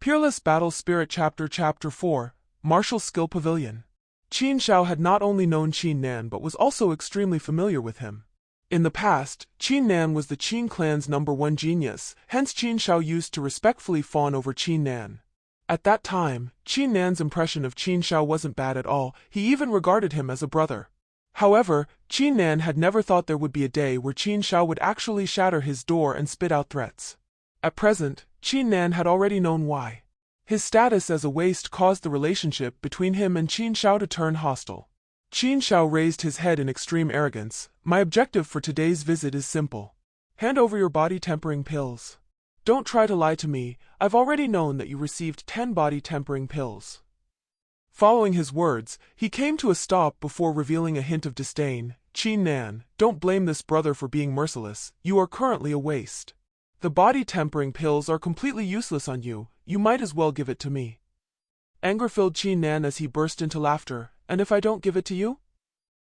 Peerless Battle Spirit Chapter Chapter 4, Martial Skill Pavilion. Qin Shao had not only known Qin Nan but was also extremely familiar with him. In the past, Qin Nan was the Qin clan's #1 genius, hence Qin Shao used to respectfully fawn over Qin Nan. At that time, Qin Nan's impression of Qin Shao wasn't bad at all, he even regarded him as a brother. However, Qin Nan had never thought there would be a day where Qin Shao would actually shatter his door and spit out threats. At present, Qin Nan had already known why. His status as a waste caused the relationship between him and Qin Shao to turn hostile. Qin Shao raised his head in extreme arrogance. My objective for today's visit is simple. Hand over your body-tempering pills. Don't try to lie to me, I've already known that you received 10 body-tempering pills. Following his words, he came to a stop before revealing a hint of disdain. Qin Nan, don't blame this brother for being merciless, you are currently a waste. The body-tempering pills are completely useless on you, you might as well give it to me. Anger filled Qin Nan as he burst into laughter, and if I don't give it to you?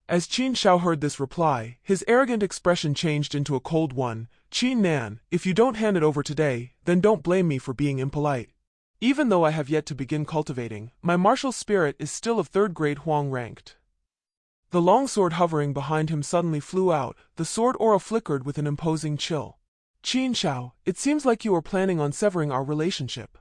As Qin Shao heard this reply, his arrogant expression changed into a cold one. Qin Nan, if you don't hand it over today, then don't blame me for being impolite. Even though I have yet to begin cultivating, my martial spirit is still of 3rd grade Huang ranked. The longsword hovering behind him suddenly flew out, the sword aura flickered with an imposing chill. Qin Shao, it seems like you are planning on severing our relationship.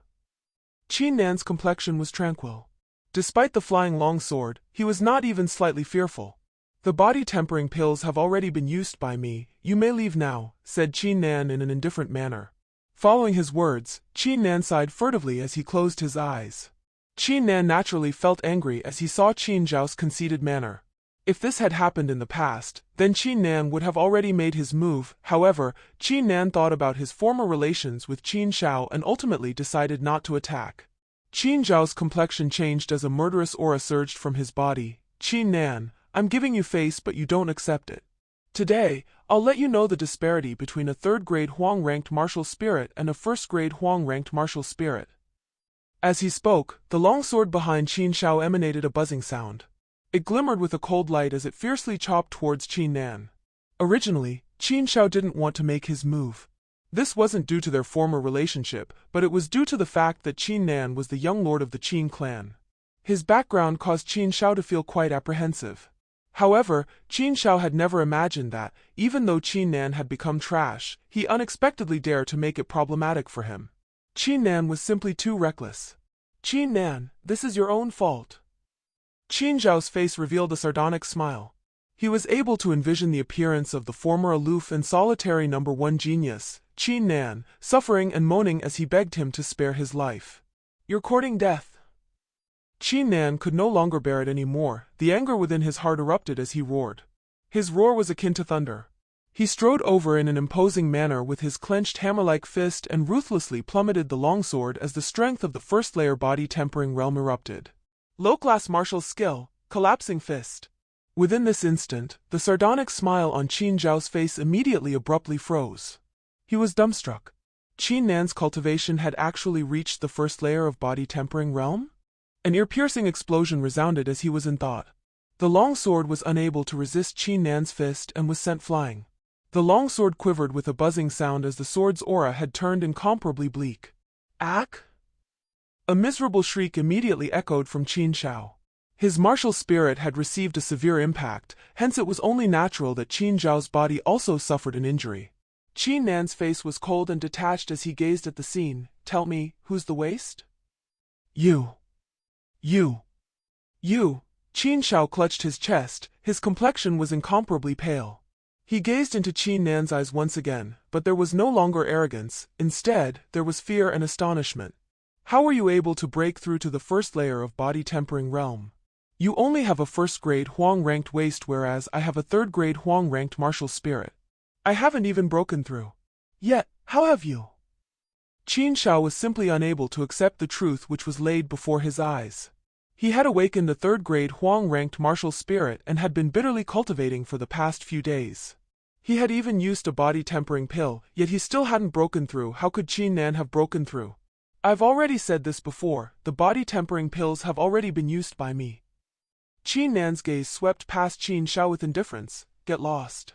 Qin Nan's complexion was tranquil. Despite the flying longsword, he was not even slightly fearful. The body-tempering pills have already been used by me, you may leave now, said Qin Nan in an indifferent manner. Following his words, Qin Nan sighed furtively as he closed his eyes. Qin Nan naturally felt angry as he saw Qin Zhao's conceited manner. If this had happened in the past, then Qin Nan would have already made his move. However, Qin Nan thought about his former relations with Qin Shao and ultimately decided not to attack. Qin Zhao's complexion changed as a murderous aura surged from his body. Qin Nan, I'm giving you face but you don't accept it. Today, I'll let you know the disparity between a 3rd grade Huang ranked martial spirit and a 1st grade Huang ranked martial spirit. As he spoke, the longsword behind Qin Shao emanated a buzzing sound. It glimmered with a cold light as it fiercely chopped towards Qin Nan. Originally, Qin Shao didn't want to make his move. This wasn't due to their former relationship, but it was due to the fact that Qin Nan was the young lord of the Qin clan. His background caused Qin Shao to feel quite apprehensive. However, Qin Shao had never imagined that, even though Qin Nan had become trash, he unexpectedly dared to make it problematic for him. Qin Nan was simply too reckless. Qin Nan, this is your own fault. Qin Zhao's face revealed a sardonic smile. He was able to envision the appearance of the former aloof and solitary #1 genius, Qin Nan, suffering and moaning as he begged him to spare his life. You're courting death. Qin Nan could no longer bear it anymore, the anger within his heart erupted as he roared. His roar was akin to thunder. He strode over in an imposing manner with his clenched hammer-like fist and ruthlessly plummeted the longsword as the strength of the 1st layer body-tempering realm erupted. Low-class martial skill, collapsing fist. Within this instant, the sardonic smile on Qin Zhao's face immediately abruptly froze. He was dumbstruck. Qin Nan's cultivation had actually reached the 1st layer of body-tempering realm? An ear-piercing explosion resounded as he was in thought. The longsword was unable to resist Qin Nan's fist and was sent flying. The longsword quivered with a buzzing sound as the sword's aura had turned incomparably bleak. Ack! A miserable shriek immediately echoed from Qin Shao. His martial spirit had received a severe impact, hence it was only natural that Qin Zhao's body also suffered an injury. Qin Nan's face was cold and detached as he gazed at the scene. Tell me, who's the waste? You. Qin Shao clutched his chest, his complexion was incomparably pale. He gazed into Qin Nan's eyes once again, but there was no longer arrogance, instead, there was fear and astonishment. How were you able to break through to the 1st layer of body-tempering realm? You only have a 1st grade Huang ranked waste whereas I have a 3rd grade Huang ranked martial spirit. I haven't even broken through. Yet, how have you? Qin Shao was simply unable to accept the truth which was laid before his eyes. He had awakened a 3rd grade Huang ranked martial spirit and had been bitterly cultivating for the past few days. He had even used a body-tempering pill, yet he still hadn't broken through. How could Qin Nan have broken through? I've already said this before, the body-tempering pills have already been used by me. Qin Nan's gaze swept past Qin Shao with indifference. Get lost.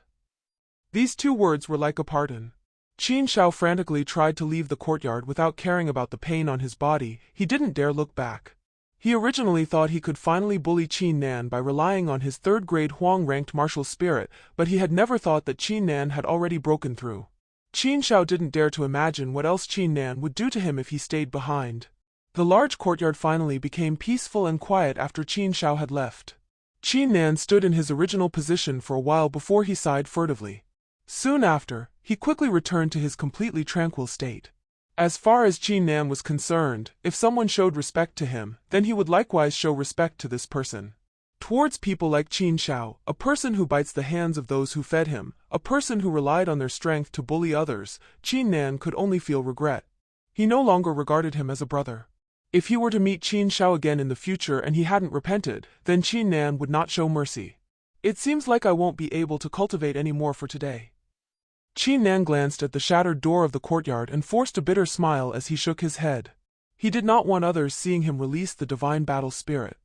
These 2 words were like a pardon. Qin Shao frantically tried to leave the courtyard without caring about the pain on his body. He didn't dare look back. He originally thought he could finally bully Qin Nan by relying on his third-grade Huang-ranked martial spirit, but he had never thought that Qin Nan had already broken through. Qin Shao didn't dare to imagine what else Qin Nan would do to him if he stayed behind. The large courtyard finally became peaceful and quiet after Qin Shao had left. Qin Nan stood in his original position for a while before he sighed furtively. Soon after, he quickly returned to his completely tranquil state. As far as Qin Nan was concerned, if someone showed respect to him, then he would likewise show respect to this person. Towards people like Qin Shao, a person who bites the hands of those who fed him, a person who relied on their strength to bully others, Qin Nan could only feel regret. He no longer regarded him as a brother. If he were to meet Qin Shao again in the future and he hadn't repented, then Qin Nan would not show mercy. It seems like I won't be able to cultivate any more for today. Qin Nan glanced at the shattered door of the courtyard and forced a bitter smile as he shook his head. He did not want others seeing him release the divine battle spirit.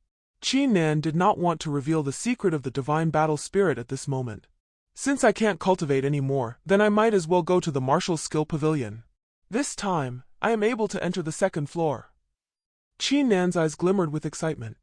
Qin Nan did not want to reveal the secret of the divine battle spirit at this moment. Since I can't cultivate any more, then I might as well go to the martial skill pavilion. This time, I am able to enter the second floor. Qin Nan's eyes glimmered with excitement.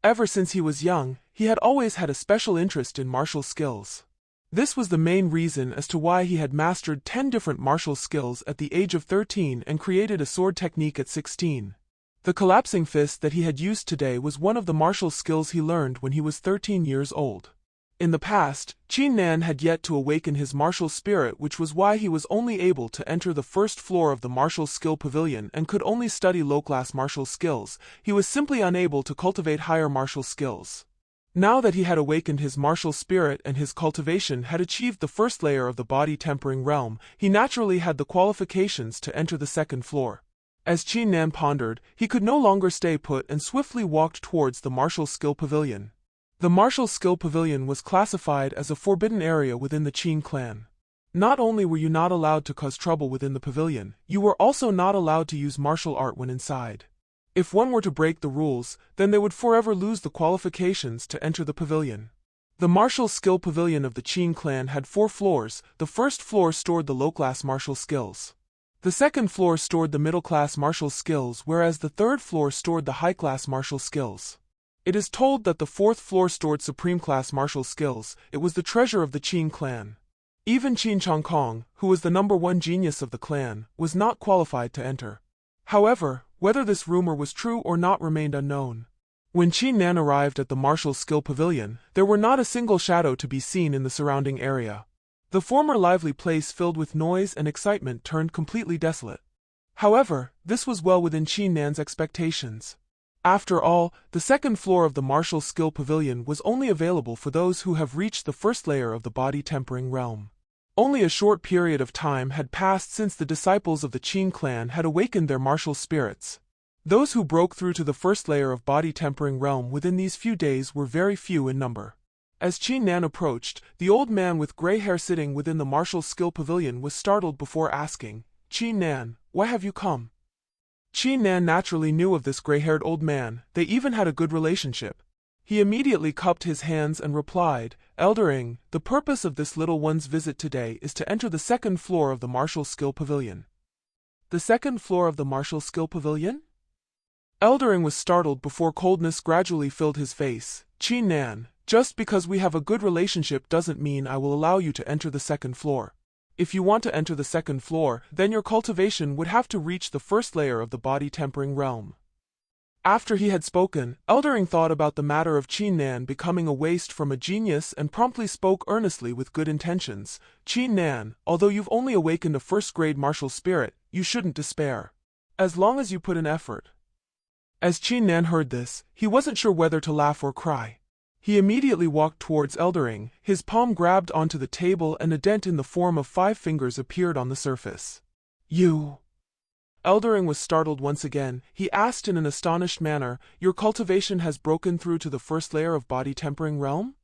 Ever since he was young, he had always had a special interest in martial skills. This was the main reason as to why he had mastered 10 different martial skills at the age of 13 and created a sword technique at 16. The collapsing fist that he had used today was one of the martial skills he learned when he was 13 years old. In the past, Qin Nan had yet to awaken his martial spirit, which was why he was only able to enter the first floor of the martial skill pavilion and could only study low-class martial skills. He was simply unable to cultivate higher martial skills. Now that he had awakened his martial spirit and his cultivation had achieved the first layer of the body-tempering realm, he naturally had the qualifications to enter the second floor. As Qin Nan pondered, he could no longer stay put and swiftly walked towards the martial skill pavilion. The martial skill pavilion was classified as a forbidden area within the Qin clan. Not only were you not allowed to cause trouble within the pavilion, you were also not allowed to use martial art when inside. If one were to break the rules, then they would forever lose the qualifications to enter the pavilion. The martial skill pavilion of the Qin clan had 4 floors. The first floor stored the low-class martial skills. The second floor stored the middle-class martial skills, whereas the third floor stored the high-class martial skills. It is told that the fourth floor stored supreme-class martial skills. It was the treasure of the Qin clan. Even Qin Changkong, who was the #1 genius of the clan, was not qualified to enter. However, whether this rumor was true or not remained unknown. When Qin Nan arrived at the martial skill pavilion, there were not a single shadow to be seen in the surrounding area. The former lively place filled with noise and excitement turned completely desolate. However, this was well within Qin Nan's expectations. After all, the second floor of the martial skill pavilion was only available for those who have reached the first layer of the body-tempering realm. Only a short period of time had passed since the disciples of the Qin clan had awakened their martial spirits. Those who broke through to the first layer of body-tempering realm within these few days were very few in number. As Qin Nan approached, the old man with gray hair sitting within the martial skill pavilion was startled before asking, "Qin Nan, why have you come?" Qin Nan naturally knew of this gray-haired old man. They even had a good relationship. He immediately cupped his hands and replied, "Eldering, the purpose of this little one's visit today is to enter the second floor of the martial skill pavilion." The second floor of the martial skill pavilion? Eldering was startled before coldness gradually filled his face. "Qin Nan, just because we have a good relationship doesn't mean I will allow you to enter the second floor. If you want to enter the second floor, then your cultivation would have to reach the first layer of the body-tempering realm." After he had spoken, Eldering thought about the matter of Qin Nan becoming a waste from a genius and promptly spoke earnestly with good intentions. "Qin Nan, although you've only awakened a first-grade martial spirit, you shouldn't despair. As long as you put in effort." As Qin Nan heard this, he wasn't sure whether to laugh or cry. He immediately walked towards Eldering, his palm grabbed onto the table and a dent in the form of 5 fingers appeared on the surface. "You..." Eldering was startled once again. He asked in an astonished manner, "Your cultivation has broken through to the first layer of body-tempering realm?"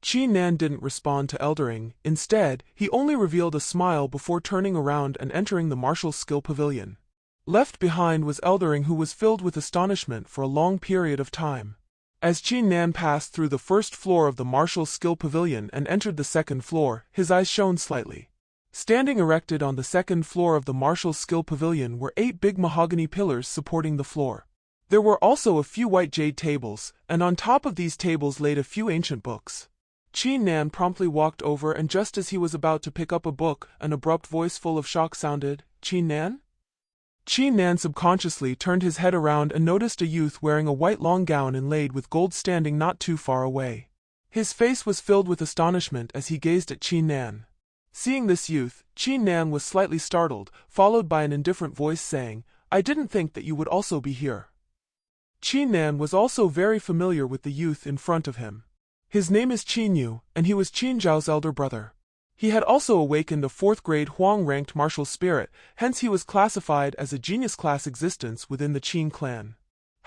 Qin Nan didn't respond to Eldering. Instead, he only revealed a smile before turning around and entering the martial skill pavilion. Left behind was Eldering, who was filled with astonishment for a long period of time. As Qin Nan passed through the first floor of the martial skill pavilion and entered the second floor, his eyes shone slightly. Standing erected on the second floor of the martial skill pavilion were 8 big mahogany pillars supporting the floor. There were also a few white jade tables, and on top of these tables laid a few ancient books. Qin Nan promptly walked over, and just as he was about to pick up a book, an abrupt voice full of shock sounded, "Qin Nan?" Qin Nan subconsciously turned his head around and noticed a youth wearing a white long gown inlaid with gold standing not too far away. His face was filled with astonishment as he gazed at Qin Nan. Seeing this youth, Qin Nan was slightly startled, followed by an indifferent voice saying, "I didn't think that you would also be here." Qin Nan was also very familiar with the youth in front of him. His name is Qin Yu, and he was Qin Zhao's elder brother. He had also awakened a 4th-grade Huang-ranked martial spirit, hence he was classified as a genius-class existence within the Qin clan.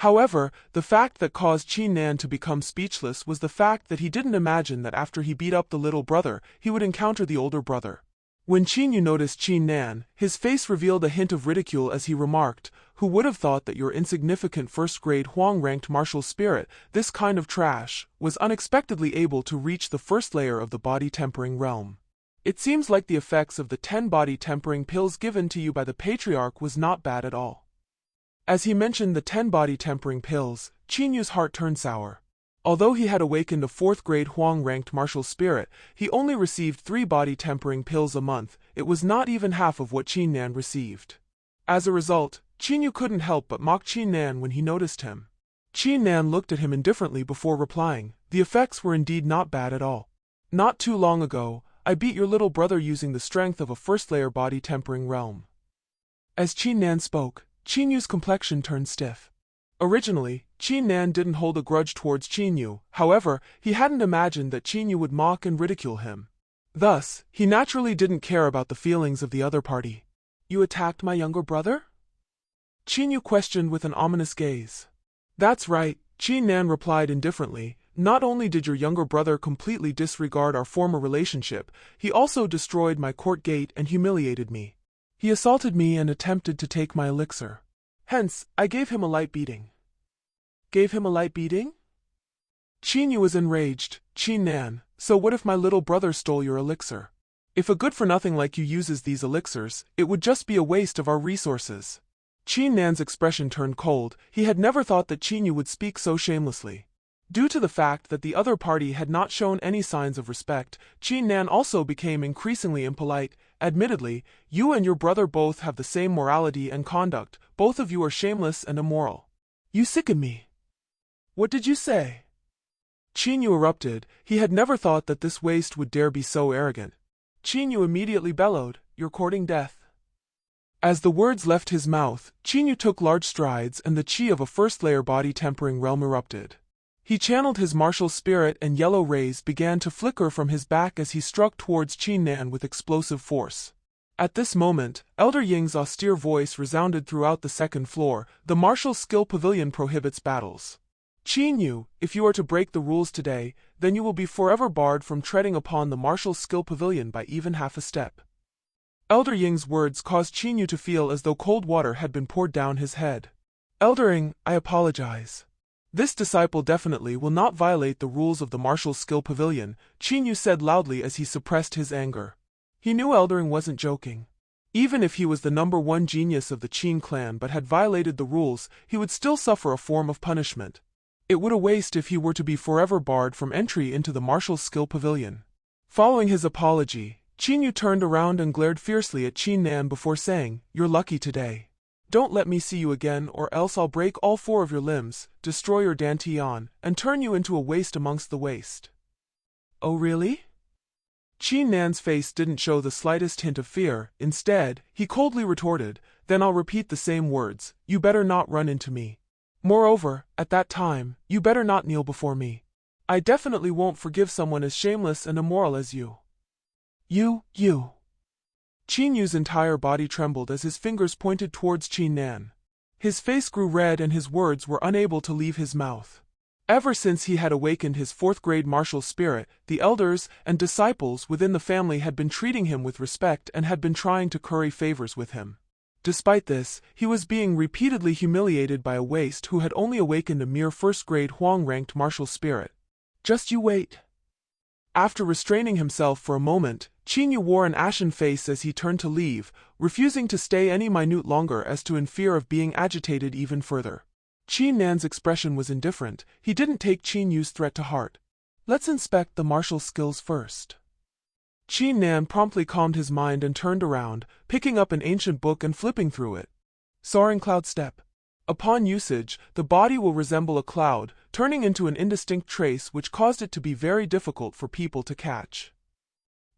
However, the fact that caused Qin Nan to become speechless was the fact that he didn't imagine that after he beat up the little brother, he would encounter the older brother. When Qin Yu noticed Qin Nan, his face revealed a hint of ridicule as he remarked, "Who would have thought that your insignificant 1st-grade Huang-ranked martial spirit, this kind of trash, was unexpectedly able to reach the first layer of the body-tempering realm? It seems like the effects of the 10 body-tempering pills given to you by the patriarch was not bad at all." As he mentioned the 10 body-tempering pills, Qin Yu's heart turned sour. Although he had awakened a 4th-grade Huang-ranked martial spirit, he only received 3 body-tempering pills a month. It was not even half of what Qin Nan received. As a result, Qin Yu couldn't help but mock Qin Nan when he noticed him. Qin Nan looked at him indifferently before replying, "The effects were indeed not bad at all. Not too long ago, I beat your little brother using the strength of a first-layer body-tempering realm." As Qin Nan spoke, Qin Yu's complexion turned stiff. Originally, Qin Nan didn't hold a grudge towards Qin Yu, however, he hadn't imagined that Qin Yu would mock and ridicule him. Thus, he naturally didn't care about the feelings of the other party. "You attacked my younger brother?" Qin Yu questioned with an ominous gaze. "That's right," Qin Nan replied indifferently. "Not only did your younger brother completely disregard our former relationship, he also destroyed my court gate and humiliated me. He assaulted me and attempted to take my elixir. Hence, I gave him a light beating." "Gave him a light beating?" Qin Yu was enraged. "Qin Nan, so what if my little brother stole your elixir? If a good-for-nothing like you uses these elixirs, it would just be a waste of our resources." Qin Nan's expression turned cold. He had never thought that Qin Yu would speak so shamelessly. Due to the fact that the other party had not shown any signs of respect, Qin Nan also became increasingly impolite. "Admittedly, you and your brother both have the same morality and conduct. Both of you are shameless and immoral. You sicken me." "What did you say?" Qin Yu erupted. He had never thought that this waste would dare be so arrogant. Qin Yu immediately bellowed, "You're courting death." As the words left his mouth, Qin Yu took large strides and the qi of a first-layer body-tempering realm erupted. He channeled his martial spirit and yellow rays began to flicker from his back as he struck towards Qin Nan with explosive force. At this moment, Elder Ying's austere voice resounded throughout the second floor. "The martial skill pavilion prohibits battles. Qin Yu, if you are to break the rules today, then you will be forever barred from treading upon the martial skill pavilion by even half a step." Elder Ying's words caused Qin Yu to feel as though cold water had been poured down his head. "Elder Ying, I apologize. This disciple definitely will not violate the rules of the martial skill pavilion," Qin Yu said loudly as he suppressed his anger. He knew Elder Ying wasn't joking. Even if he was the #1 genius of the Qin clan but had violated the rules, he would still suffer a form of punishment. It would a waste if he were to be forever barred from entry into the martial skill pavilion. Following his apology, Qin Yu turned around and glared fiercely at Qin Nan before saying, "You're lucky today. Don't let me see you again or else I'll break all 4 of your limbs, destroy your dantian, and turn you into a waste amongst the waste." "Oh really?" Qin Nan's face didn't show the slightest hint of fear. Instead, he coldly retorted, "Then I'll repeat the same words, you better not run into me. Moreover, at that time, you better not kneel before me. I definitely won't forgive someone as shameless and immoral as you." You. Qin Yu's entire body trembled as his fingers pointed towards Qin Nan. His face grew red and his words were unable to leave his mouth. Ever since he had awakened his 4th-grade martial spirit, the elders and disciples within the family had been treating him with respect and had been trying to curry favors with him. Despite this, he was being repeatedly humiliated by a waste who had only awakened a mere 1st-grade Huang-ranked martial spirit. "Just you wait." After restraining himself for a moment, Qin Yu wore an ashen face as he turned to leave, refusing to stay any minute longer as to in fear of being agitated even further. Qin Nan's expression was indifferent. He didn't take Qin Yu's threat to heart. Let's inspect the martial skills first. Qin Nan promptly calmed his mind and turned around, picking up an ancient book and flipping through it. Soaring Cloud Step. Upon usage, the body will resemble a cloud, turning into an indistinct trace which caused it to be very difficult for people to catch.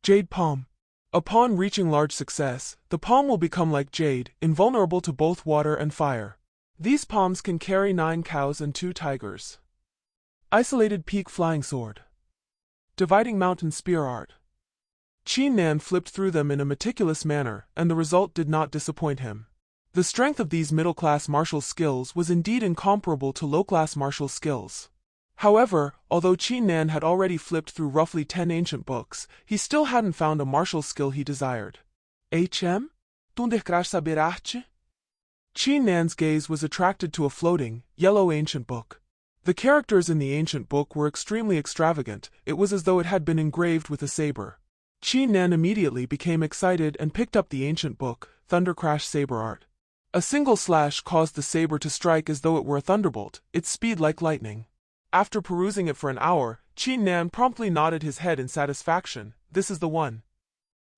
Jade Palm. Upon reaching large success, the palm will become like jade, invulnerable to both water and fire. These palms can carry 9 cows and 2 tigers. Isolated Peak Flying Sword. Dividing Mountain Spear Art. Qin Nan flipped through them in a meticulous manner, and the result did not disappoint him. The strength of these middle-class martial skills was indeed incomparable to low-class martial skills. However, although Qin Nan had already flipped through roughly 10 ancient books, he still hadn't found a martial skill he desired. HM? Tu queres saber arte? Qin Nan's gaze was attracted to a floating, yellow ancient book. The characters in the ancient book were extremely extravagant. It was as though it had been engraved with a saber. Qin Nan immediately became excited and picked up the ancient book, Thundercrash Saber Art. A single slash caused the saber to strike as though it were a thunderbolt, its speed like lightning. After perusing it for an hour, Qin Nan promptly nodded his head in satisfaction. This is the one.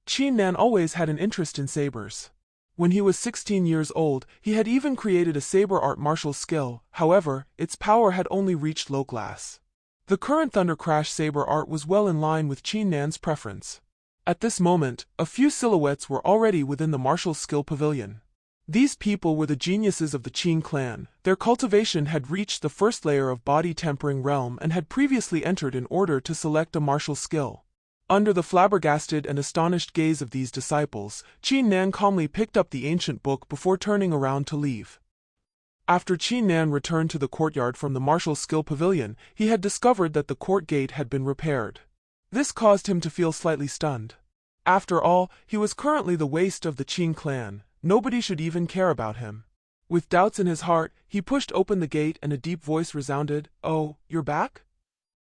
Qin Nan always had an interest in sabers. When he was 16 years old, he had even created a saber art martial skill. However, its power had only reached low class. The current Thundercrash saber art was well in line with Qin Nan's preference. At this moment, a few silhouettes were already within the martial skill pavilion. These people were the geniuses of the Qin clan. Their cultivation had reached the first layer of body tempering realm and had previously entered in order to select a martial skill. Under the flabbergasted and astonished gaze of these disciples, Qin Nan calmly picked up the ancient book before turning around to leave. After Qin Nan returned to the courtyard from the martial skill pavilion, he had discovered that the court gate had been repaired. This caused him to feel slightly stunned. After all, he was currently the waste of the Qin clan. Nobody should even care about him. With doubts in his heart, he pushed open the gate and a deep voice resounded, "Oh, you're back?"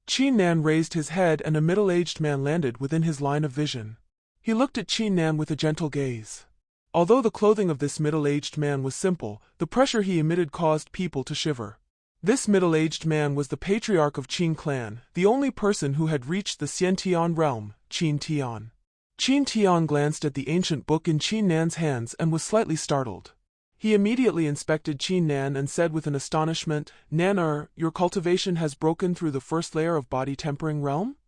Qin Nan raised his head and a middle-aged man landed within his line of vision. He looked at Qin Nan with a gentle gaze. Although the clothing of this middle-aged man was simple, the pressure he emitted caused people to shiver. This middle-aged man was the patriarch of Qin clan, the only person who had reached the Xiantian realm, Qin Tian. Qin Tian glanced at the ancient book in Qin Nan's hands and was slightly startled. He immediately inspected Qin Nan and said with an astonishment, "Nan, your cultivation has broken through the first layer of body tempering realm?"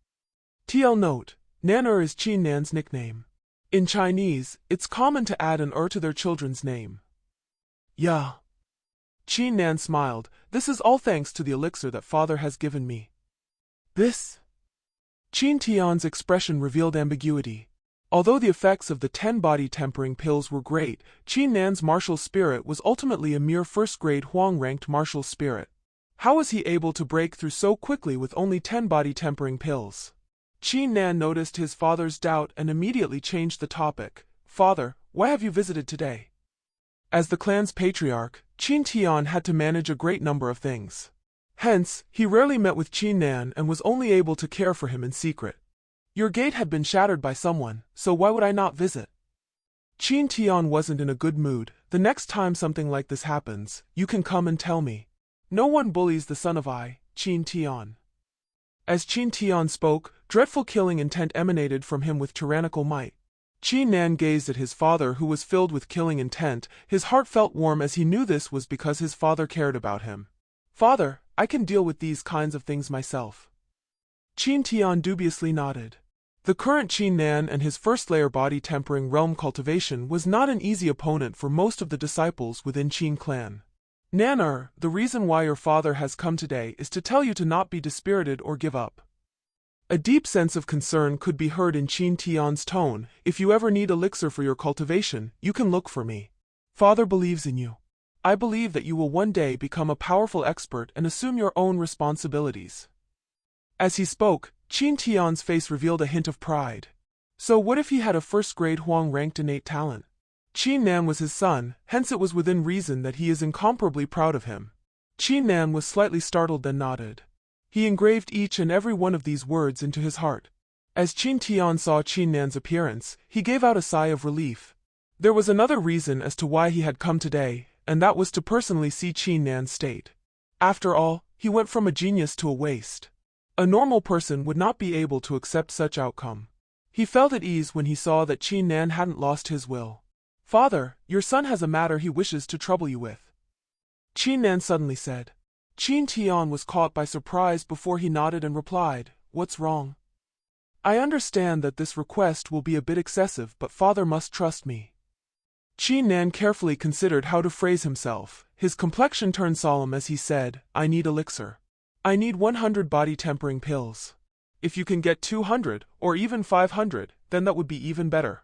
TL note: Nan is Qin Nan's nickname. In Chinese, it's common to add an to their children's name. Yeah. Qin Nan smiled. This is all thanks to the elixir that father has given me. This? Qin Tian's expression revealed ambiguity. Although the effects of the 10 body tempering pills were great, Qin Nan's martial spirit was ultimately a mere first-grade Huang-ranked martial spirit. How was he able to break through so quickly with only 10 body tempering pills? Qin Nan noticed his father's doubt and immediately changed the topic. "Father, why have you visited today?" As the clan's patriarch, Qin Tian had to manage a great number of things. Hence, he rarely met with Qin Nan and was only able to care for him in secret. "Your gate had been shattered by someone, so why would I not visit?" Qin Tian wasn't in a good mood. "The next time something like this happens, you can come and tell me. No one bullies the son of Qin Tian." As Qin Tian spoke, dreadful killing intent emanated from him with tyrannical might. Qin Nan gazed at his father who was filled with killing intent. His heart felt warm as he knew this was because his father cared about him. "Father, I can deal with these kinds of things myself." Qin Tian dubiously nodded. The current Qin Nan and his first-layer body tempering realm cultivation was not an easy opponent for most of the disciples within Qin clan. "Nan, the reason why your father has come today is to tell you to not be dispirited or give up." A deep sense of concern could be heard in Qin Tian's tone. "If you ever need elixir for your cultivation, you can look for me. Father believes in you. I believe that you will one day become a powerful expert and assume your own responsibilities." As he spoke, Qin Tian's face revealed a hint of pride. So what if he had a first-grade Huang-ranked innate talent? Qin Nan was his son, hence it was within reason that he is incomparably proud of him. Qin Nan was slightly startled then nodded. He engraved each and every one of these words into his heart. As Qin Tian saw Qin Nan's appearance, he gave out a sigh of relief. There was another reason as to why he had come today, and that was to personally see Qin Nan's state. After all, he went from a genius to a waste. A normal person would not be able to accept such outcome. He felt at ease when he saw that Qin Nan hadn't lost his will. "Father, your son has a matter he wishes to trouble you with," Qin Nan suddenly said. Qin Tian was caught by surprise before he nodded and replied, "What's wrong?" "I understand that this request will be a bit excessive, but father must trust me." Qin Nan carefully considered how to phrase himself. His complexion turned solemn as he said, "I need elixir. I need 100 body-tempering pills. If you can get 200, or even 500, then that would be even better."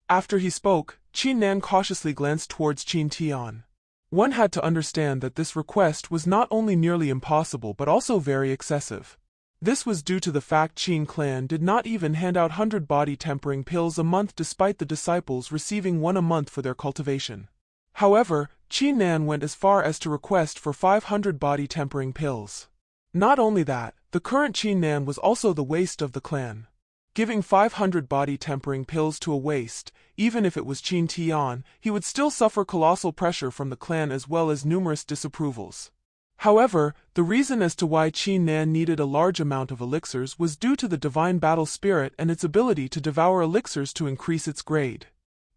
After he spoke, Qin Nan cautiously glanced towards Qin Tian. One had to understand that this request was not only nearly impossible but also very excessive. This was due to the fact Qin clan did not even hand out 100 body-tempering pills a month despite the disciples receiving one a month for their cultivation. However, Qin Nan went as far as to request for 500 body-tempering pills. Not only that, the current Qin Nan was also the waste of the clan. Giving 500 body-tempering pills to a waste, even if it was Qin Tian, he would still suffer colossal pressure from the clan as well as numerous disapprovals. However, the reason as to why Qin Nan needed a large amount of elixirs was due to the divine battle spirit and its ability to devour elixirs to increase its grade.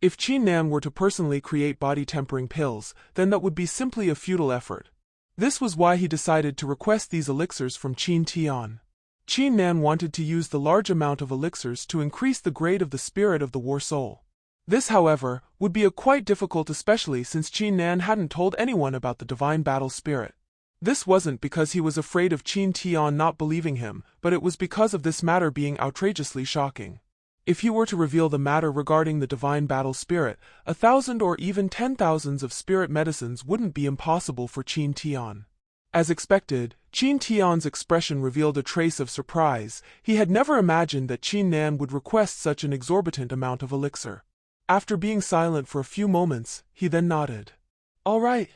If Qin Nan were to personally create body-tempering pills, then that would be simply a futile effort. This was why he decided to request these elixirs from Qin Tian. Qin Nan wanted to use the large amount of elixirs to increase the grade of the spirit of the war soul. This, however, would be quite difficult, especially since Qin Nan hadn't told anyone about the divine battle spirit. This wasn't because he was afraid of Qin Tian not believing him, but it was because of this matter being outrageously shocking. If he were to reveal the matter regarding the divine battle spirit, 1,000 or even 10,000s of spirit medicines wouldn't be impossible for Qin Tian. As expected, Qin Tian's expression revealed a trace of surprise. He had never imagined that Qin Nan would request such an exorbitant amount of elixir. After being silent for a few moments, he then nodded. "All right.